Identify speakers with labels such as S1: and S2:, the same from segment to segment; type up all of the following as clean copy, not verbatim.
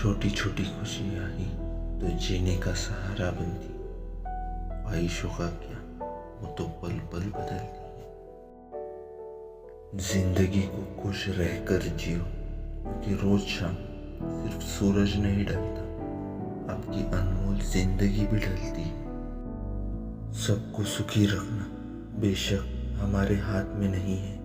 S1: छोटी छोटी खुशियाँ ही तो जीने का सहारा बनती, ख्वाहिशों का क्या, वो तो पल पल बदलती है। जिंदगी को खुश रहकर जियो, क्योंकि रोज शाम सिर्फ सूरज नहीं ढलता, आपकी अनमोल जिंदगी भी ढलती है। सबको सुखी रखना बेशक हमारे हाथ में नहीं है,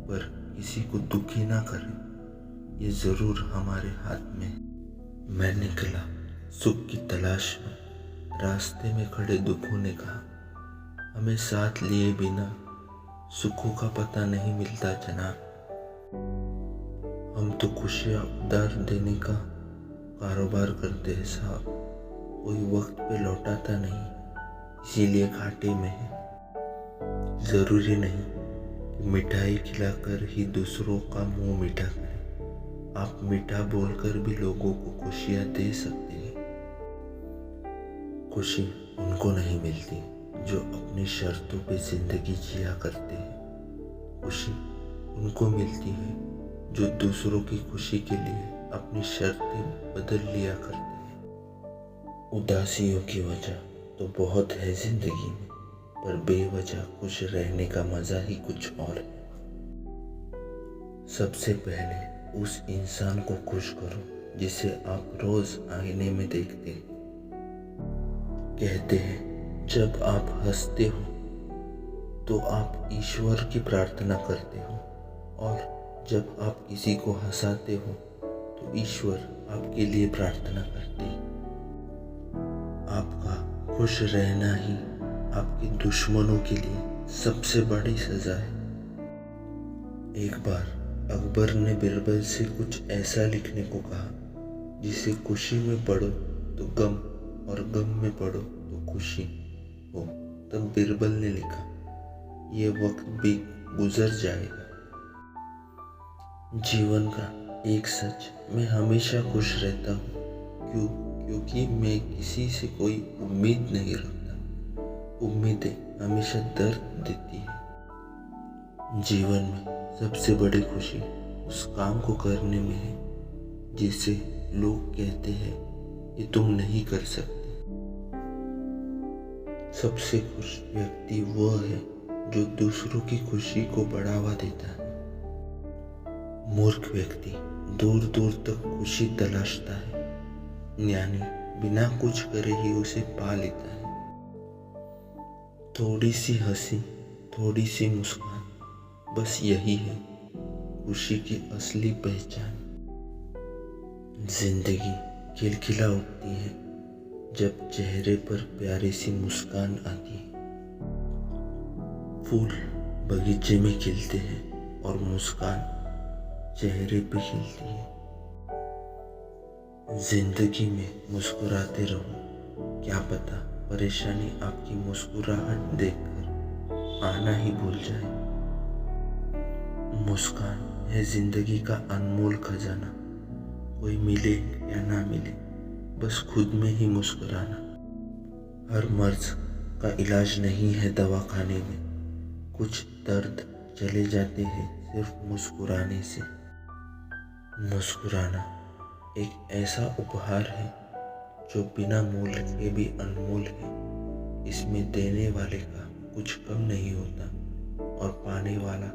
S1: पर किसी को दुखी ना करें ये जरूर हमारे हाथ में है। मैं निकला सुख की तलाश में, रास्ते में खड़े दुखों ने कहा, हमें साथ लिए बिना सुखों का पता नहीं मिलता जनाब। हम तो खुशियाँ उधार देने का कारोबार करते हैं साहब, कोई वक्त पे लौटाता नहीं, इसीलिए घाटे में है। जरूरी नहीं कि मिठाई खिलाकर ही दूसरों का मुंह मीठा करें, आप मीठा बोलकर भी लोगों को खुशियाँ दे सकते हैं। खुशी उनको नहीं मिलती जो अपनी शर्तों पे जिंदगी जिया करते हैं, खुशी उनको मिलती है जो दूसरों की खुशी के लिए अपनी शर्तें बदल लिया करते हैं। उदासियों की वजह तो बहुत है जिंदगी में, पर बेवजह खुश रहने का मजा ही कुछ और है। सबसे पहले उस इंसान को खुश करो जिसे आप रोज आईने में देखते हैं। कहते हैं जब आप हंसते हो तो आप ईश्वर की प्रार्थना करते हो, और जब आप किसी को हंसाते हो तो ईश्वर आपके लिए प्रार्थना करते हैं। आपका खुश रहना ही आपके दुश्मनों के लिए सबसे बड़ी सजा है। एक बार अकबर ने बिरबल से कुछ ऐसा लिखने को कहा जिसे खुशी में पढ़ो तो गम और गम में पढ़ो तो खुशी हो। तब बिरबल ने लिखा, ये वक्त भी गुजर जाएगा। जीवन का एक सच, मैं हमेशा खुश रहता हूँ। क्योंकि मैं किसी से कोई उम्मीद नहीं रखता। उम्मीदें हमेशा दर्द देती है। जीवन में सबसे बड़ी खुशी उस काम को करने में है जिसे लोग कहते हैं ये तुम नहीं कर सकते। सबसे खुश व्यक्ति वह है जो दूसरों की खुशी को बढ़ावा देता है। मूर्ख व्यक्ति दूर दूर तक खुशी तलाशता है, यानी बिना कुछ करे ही उसे पा लेता है। थोड़ी सी हंसी, थोड़ी सी मुस्कान, बस यही है खुशी की असली पहचान। जिंदगी खिलखिला उठती है जब चेहरे पर प्यारी सी मुस्कान आती है। फूल बगीचे में खिलते हैं और मुस्कान चेहरे पे खिलती है। जिंदगी में मुस्कुराते रहो, क्या पता परेशानी आपकी मुस्कुराहट देखकर आना ही भूल जाए। मुस्कान है जिंदगी का अनमोल खजाना, कोई मिले या ना मिले, बस खुद में ही मुस्कुराना। हर मर्ज का इलाज नहीं है दवाखाने में, कुछ दर्द चले जाते हैं सिर्फ मुस्कुराने से। मुस्कुराना एक ऐसा उपहार है जो बिना मूल के भी अनमोल है। इसमें देने वाले का कुछ कम नहीं होता और पाने वाला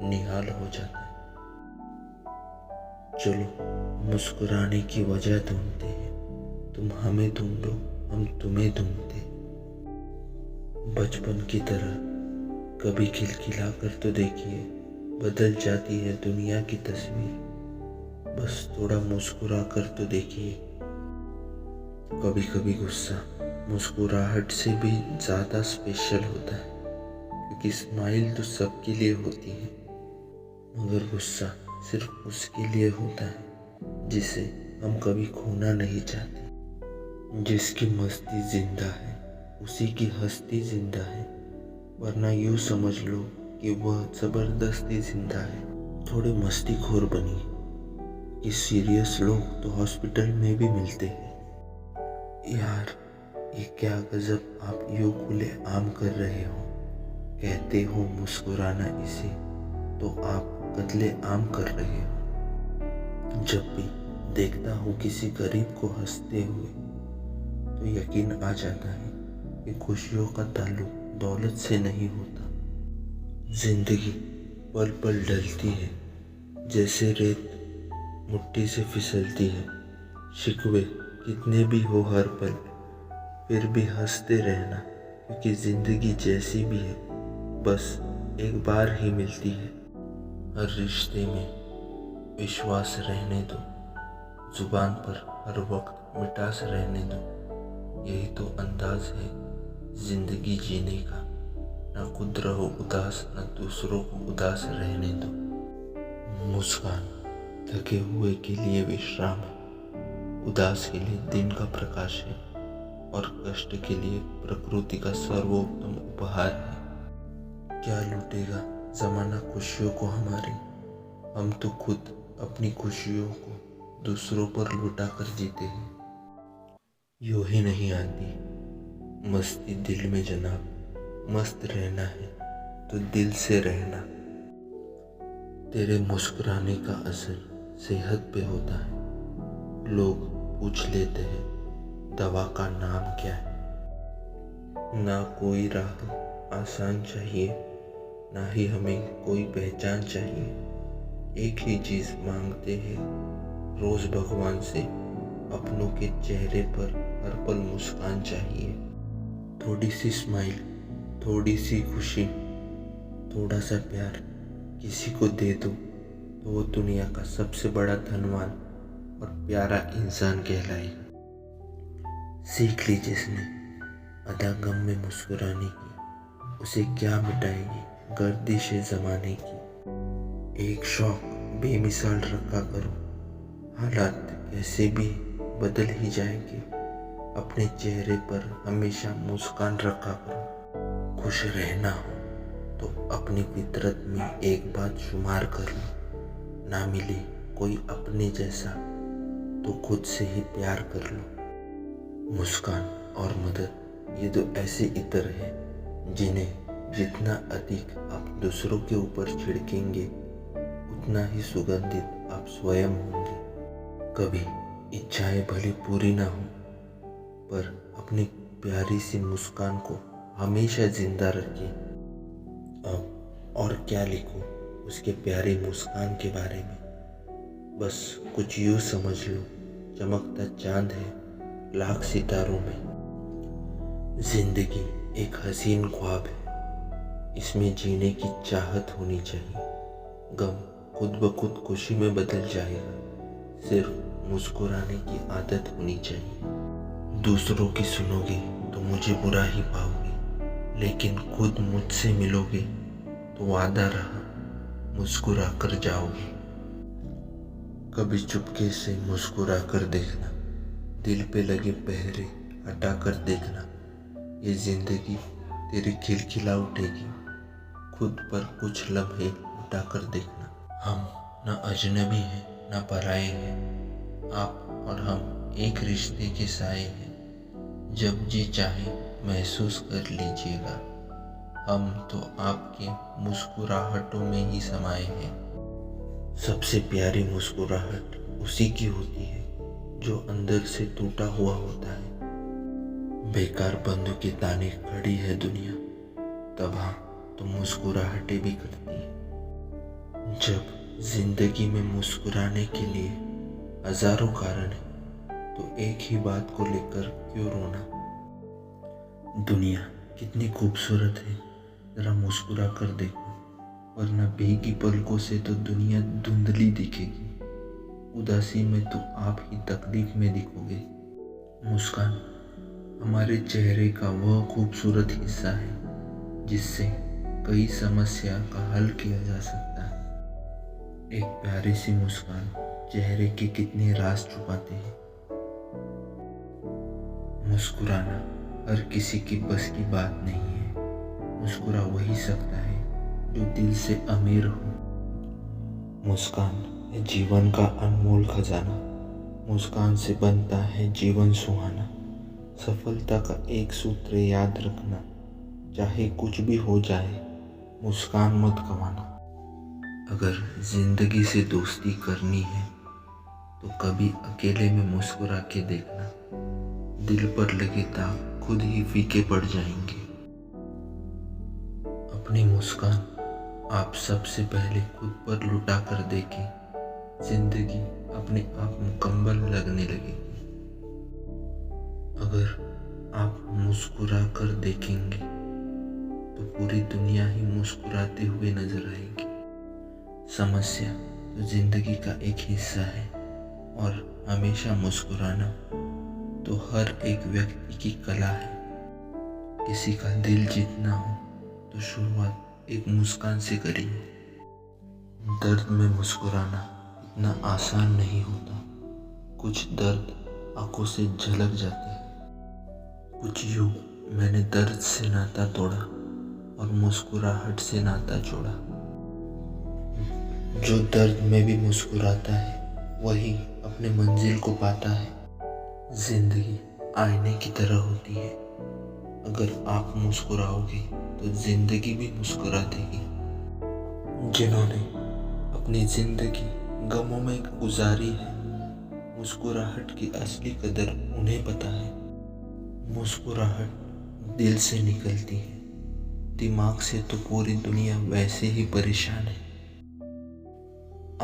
S1: निहाल हो जाता है। चलो मुस्कुराने की वजह ढूंढते हैं, तुम हमें ढूंढो, हम तुम्हें ढूंढते। बचपन की तरह कभी खिलखिला कर तो देखिए, बदल जाती है दुनिया की तस्वीर। बस थोड़ा मुस्कुरा कर तो देखिए। कभी कभी गुस्सा मुस्कुराहट से भी ज़्यादा स्पेशल होता है, क्योंकि स्माइल तो सबके लिए होती है, मगर गुस्सा सिर्फ उसके लिए होता है जिसे हम कभी खोना नहीं चाहते। जिसकी मस्ती जिंदा है उसी की हस्ती जिंदा है, वरना यूँ समझ लो कि वह ज़बरदस्ती जिंदा है। थोड़े मस्तीखोर बनिए कि सीरियस लोग तो हॉस्पिटल में भी मिलते हैं। यार ये क्या गजब आप यूँ खुले आम कर रहे हो। कहते हो मुस्कुराना इसे, तो आप कत्ले आम कर रहे हो। जब भी देखता हूँ किसी गरीब को हंसते हुए तो यकीन आ जाता है कि खुशियों का ताल्लुक दौलत से नहीं होता। जिंदगी पल पल ढलती है, जैसे रेत मिट्टी से फिसलती है। शिकवे कितने भी हो हर पल, फिर भी हंसते रहना, क्योंकि जिंदगी जैसी भी है बस एक बार ही मिलती है। हर रिश्ते में विश्वास रहने दो, जुबान पर हर वक्त मिठास रहने दो। यही तो अंदाज है जिंदगी जीने का। ना खुद रहो उदास, ना दूसरों को उदास रहने दो। मुस्कान थके हुए के लिए विश्राम है, उदास के लिए दिन का प्रकाश है, और कष्ट के लिए प्रकृति का सर्वोत्तम उपहार है। क्या लूटेगा जमाना खुशियों को हमारी, हम तो खुद अपनी खुशियों को दूसरों पर लुटा कर जीते हैं। यूं ही नहीं आती मस्ती दिल में जनाब, मस्त रहना है तो दिल से रहना। तेरे मुस्कुराने का असर सेहत पे होता है। लोग पूछ लेते हैं दवा का नाम क्या है। ना कोई राह आसान चाहिए, ना ही हमें कोई पहचान चाहिए। एक ही चीज़ मांगते हैं रोज़ भगवान से, अपनों के चेहरे पर हर पल मुस्कान चाहिए। थोड़ी सी स्माइल, थोड़ी सी खुशी, थोड़ा सा प्यार किसी को दे दो तो वो दुनिया का सबसे बड़ा धनवान और प्यारा इंसान कहलाएगा। सीख ली जिसने अदा गम में मुस्कुराने की, उसे क्या मिटाएगी गर्दिशे ज़माने की। एक शौक बेमिसाल रखा करो, हालात कैसे भी बदल ही जाएंगे। अपने चेहरे पर हमेशा मुस्कान रखा करो। खुश रहना हो तो अपनी फितरत में एक बात शुमार कर लो, ना मिले कोई अपने जैसा तो खुद से ही प्यार कर लो। मुस्कान और मदद ये दो ऐसे इत्र हैं जिन्हें जितना अधिक आप दूसरों के ऊपर छिड़केंगे उतना ही सुगंधित आप स्वयं होंगे। कभी इच्छाएं भले पूरी ना हो, पर अपनी प्यारी सी मुस्कान को हमेशा जिंदा रखिए। अब और क्या लिखूं उसके प्यारी मुस्कान के बारे में, बस कुछ यूँ समझ लो, चमकता चांद है लाख सितारों में। जिंदगी एक हसीन ख्वाब है, इसमें जीने की चाहत होनी चाहिए। गम खुद ब खुद खुशी में बदल जाएगा, सिर्फ मुस्कुराने की आदत होनी चाहिए। दूसरों की सुनोगे तो मुझे बुरा ही पाओगे, लेकिन खुद मुझसे मिलोगे तो वादा रहा मुस्कुरा कर जाओगे। कभी चुपके से मुस्कुरा कर देखना, दिल पे लगे पहरे हटा कर देखना। ये जिंदगी तेरी खिलखिला उठेगी, खुद पर कुछ लम्हे उठा कर देखना। हम ना अजनबी हैं ना पराए हैं, आप और हम एक रिश्ते के साए हैं। जब जी चाहे महसूस कर लीजिएगा, हम तो आपके मुस्कुराहटों में ही समाये हैं। सबसे प्यारी मुस्कुराहट उसी की होती है जो अंदर से टूटा हुआ होता है। बेकार बंदों के ताने खड़ी है दुनिया, तबाह तो मुस्कुराहटें भी करती है। जब जिंदगी में मुस्कुराने के लिए हजारों कारण है, तो एक ही बात को लेकर क्यों रोना। दुनिया कितनी खूबसूरत है, जरा मुस्कुरा कर देखो, वरना भीगी पलकों से तो दुनिया धुंधली दिखेगी। उदासी में तो आप ही तकलीफ में दिखोगे। मुस्कान हमारे चेहरे का वह खूबसूरत हिस्सा है जिससे कई समस्या का हल किया जा सकता है। एक प्यारी सी मुस्कान चेहरे के कितने राज छुपाते हैं। मुस्कुराना हर किसी की बस की बात नहीं है, मुस्कुरा वही सकता है जो दिल से अमीर हो। मुस्कान है जीवन का अनमोल खजाना, मुस्कान से बनता है जीवन सुहाना। सफलता का एक सूत्र याद रखना, चाहे कुछ भी हो जाए मुस्कान मत गंवाना। अगर जिंदगी से दोस्ती करनी है तो कभी अकेले में मुस्कुरा के देखना, दिल पर लगे दाग खुद ही फीके पड़ जाएंगे। अपनी मुस्कान आप सबसे पहले खुद पर लुटा कर देखें, जिंदगी अपने आप मुकम्मल लगने लगेगी। अगर आप मुस्कुरा कर देखेंगे तो पूरी दुनिया ही मुस्कुराते हुए नजर आएगी। समस्या तो जिंदगी का एक हिस्सा है और हमेशा मुस्कुराना तो हर एक व्यक्ति की कला है। किसी का दिल जीतना हो तो शुरुआत एक मुस्कान से करिए। दर्द में मुस्कुराना इतना आसान नहीं होता। कुछ दर्द आंखों से झलक जाते हैं। कुछ युग मैंने दर्द से नाता तोड़ा और मुस्कुराहट से नाता जोड़ा। जो दर्द में भी मुस्कुराता है वही अपने मंजिल को पाता है। जिंदगी आईने की तरह होती है। अगर आप मुस्कुराओगे तो जिंदगी भी मुस्कुरा देगी। जिन्होंने अपनी जिंदगी गमों में गुजारी है, मुस्कुराहट की असली कदर उन्हें पता है। मुस्कुराहट दिल से निकलती है, दिमाग से तो पूरी दुनिया वैसे ही परेशान है।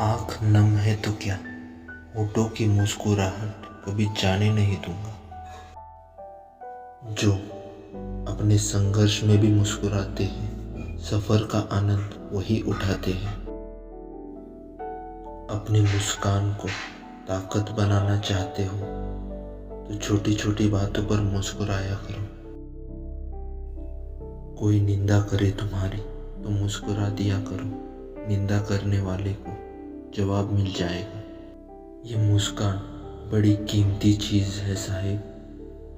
S1: आंख नम है तो क्या, होठों की मुस्कुराहट कभी जाने नहीं दूंगा। जो अपने संघर्ष में भी मुस्कुराते हैं, सफर का आनंद वही उठाते हैं। अपनी मुस्कान को ताकत बनाना चाहते हो तो छोटी छोटी बातों पर मुस्कुराया करो। कोई निंदा करे तुम्हारी तो मुस्कुरा दिया करो, निंदा करने वाले को जवाब मिल जाएगा। ये मुस्कान बड़ी कीमती चीज़ है साहिब,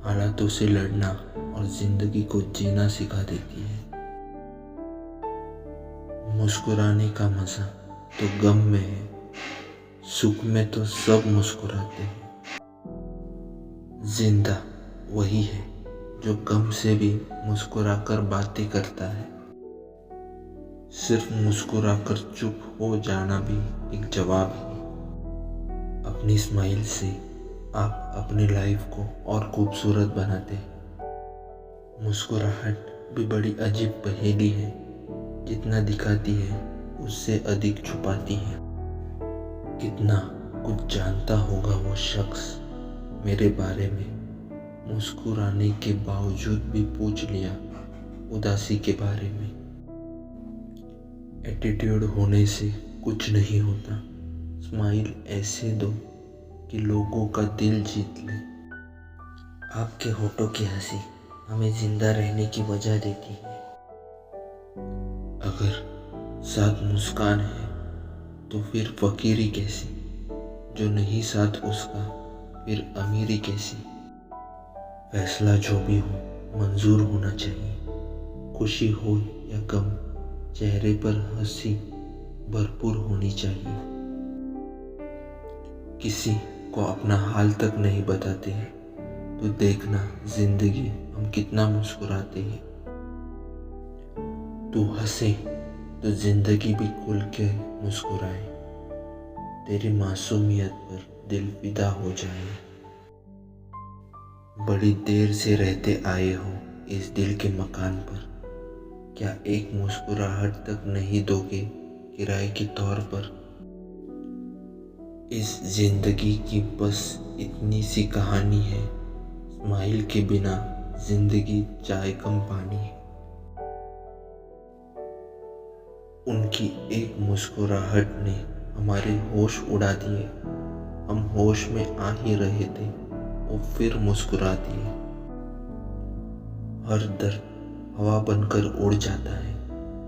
S1: हालातों से लड़ना और जिंदगी को जीना सिखा देती है। मुस्कुराने का मजा तो गम में है, सुख में तो सब मुस्कुराते हैं। जिंदा वही है जो गम से भी मुस्कुराकर बातें करता है। सिर्फ मुस्कुराकर चुप हो जाना भी एक जवाब है। अपनी स्माइल से आप अपनी लाइफ को और खूबसूरत बनाते हैं। मुस्कुराहट भी बड़ी अजीब पहेली है, जितना दिखाती है उससे अधिक छुपाती है। कितना कुछ जानता होगा वो शख्स मेरे बारे में, मुस्कुराने के बावजूद भी पूछ लिया उदासी के बारे में। एटीट्यूड होने से कुछ नहीं होता, स्माइल ऐसे दो कि लोगों का दिल जीत ले। आपके होठों की हंसी हमें जिंदा रहने की वजह देती है। अगर साथ मुस्कान है तो फिर फकीरी कैसी, जो नहीं साथ उसका फिर अमीरी कैसी। फैसला जो भी हो मंजूर होना चाहिए, खुशी हो या गम चेहरे पर हंसी भरपूर होनी चाहिए। किसी को अपना हाल तक नहीं बताते हैं तो देखना जिंदगी हम कितना मुस्कुराते हैं। तू हंसे तो जिंदगी भी खुल के मुस्कुराए, तेरी मासूमियत पर दिल फिदा हो जाए। बड़ी देर से रहते आए हो इस दिल के मकान पर, क्या एक मुस्कुराहट तक नहीं दोगे किराए के तौर पर। इस जिंदगी की बस इतनी सी कहानी है, स्माइल के बिना जिंदगी चाय कम पानी है। उनकी एक मुस्कुराहट ने हमारे होश उड़ा दिए, हम होश में आ ही रहे थे वो फिर मुस्कुरा दिए। हर दर्द हवा बनकर उड़ जाता है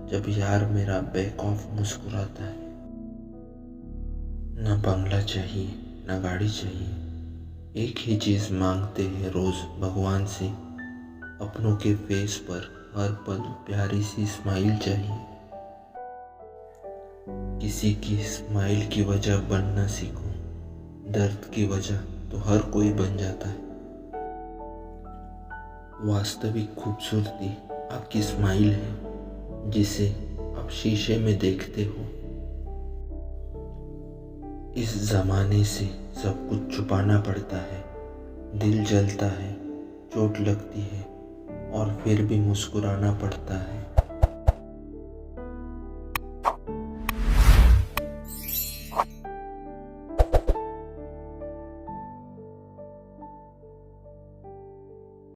S1: जब यार मेरा बेखौफ मुस्कुराता है। ना बंगला चाहिए ना गाड़ी चाहिए, एक ही चीज़ मांगते हैं रोज़ भगवान से, अपनों के फेस पर हर पल प्यारी सी स्माइल चाहिए। किसी की स्माइल की वजह बनना सीखो, दर्द की वजह तो हर कोई बन जाता है। वास्तविक खूबसूरती आपकी स्माइल है, जिसे आप शीशे में देखते हो। इस ज़माने से सब कुछ छुपाना पड़ता है, दिल जलता है, चोट लगती है और फिर भी मुस्कुराना पड़ता है।